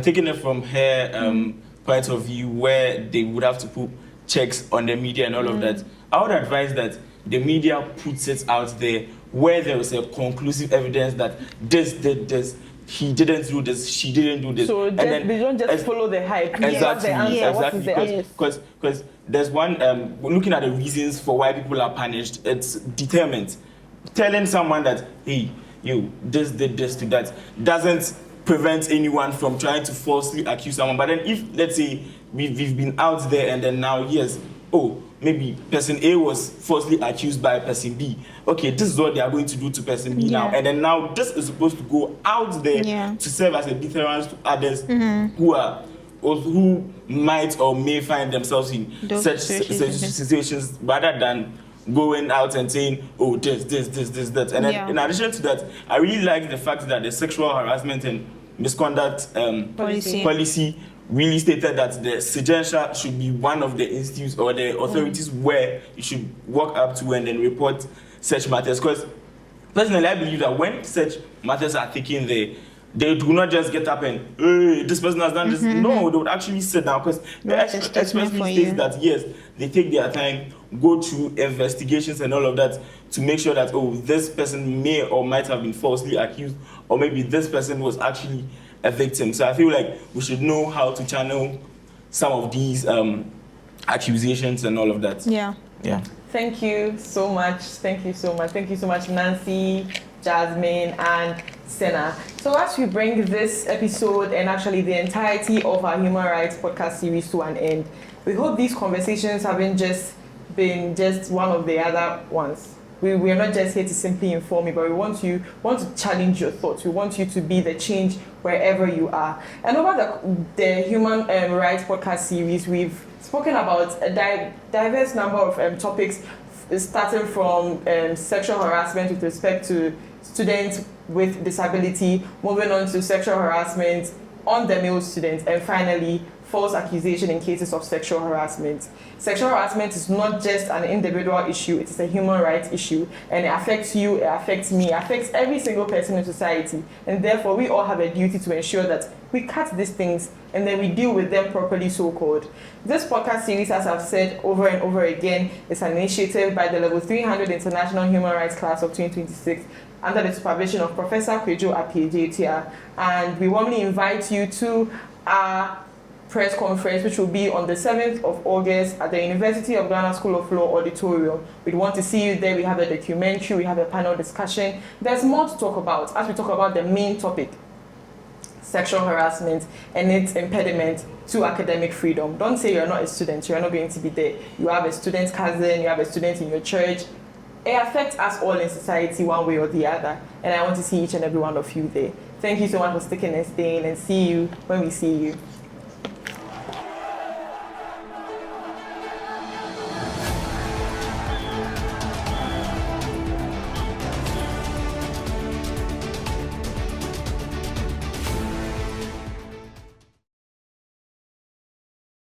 taking it from her point of view where they would have to put checks on the media and all of that. I would advise that the media puts it out there where there is a conclusive evidence that this did this, he didn't do this, she didn't do this. So they don't just follow the hype. Exactly. Because there's one, looking at the reasons for why people are punished, it's determined. Telling someone that, hey, you, this did this to that, doesn't prevent anyone from trying to falsely accuse someone. But then if, let's say, we've been out there and then now, yes, oh, maybe person A was falsely accused by person B. Okay, this is what they are going to do to person B now. And then now this is supposed to go out there to serve as a deterrent to others who might or may find themselves in such situations, rather than going out and saying, oh, this, that. And then in addition to that, I really like the fact that the sexual harassment and misconduct policy really stated that the Sejentia should be one of the institutes or the authorities where you should walk up to and then report such matters. Because personally, I believe that when such matters are taken there, they do not just get up and, hey, this person has done this. No, they would actually sit down, because the expressly states that, yes, they take their time, go through investigations and all of that to make sure that, oh, this person may or might have been falsely accused, or maybe this person was actually a victim. So I feel like we should know how to channel some of these accusations and all of that. Yeah. Thank you so much. Thank you so much, Nancy, Jasmine, and Senna. So as we bring this episode and actually the entirety of our human rights podcast series to an end, we hope these conversations haven't just been one of the other ones. We are not just here to simply inform you, but we want to challenge your thoughts. We want you to be the change wherever you are. And over the Human Rights Podcast series, we've spoken about a diverse number of topics, starting from sexual harassment with respect to students with disability, moving on to sexual harassment on the male students, and finally, false accusation in cases of sexual harassment. Sexual harassment is not just an individual issue, it is a human rights issue, and it affects you, it affects me, it affects every single person in society, and therefore we all have a duty to ensure that we cut these things and then we deal with them properly, so-called. This podcast series, as I've said over and over again, is an initiative by the Level 300 International Human Rights Class of 2026 under the supervision of Professor Kwejo Appiah-Etia. And we warmly invite you to our press conference, which will be on the 7th of August at the University of Ghana School of Law Auditorium. We'd want to see you there. We have a documentary, we have a panel discussion. There's more to talk about as we talk about the main topic, sexual harassment and its impediment to academic freedom. Don't say you're not a student, you're not going to be there. You have a student cousin, you have a student in your church. It affects us all in society one way or the other. And I want to see each and every one of you there. Thank you so much for sticking and staying, and see you when we see you.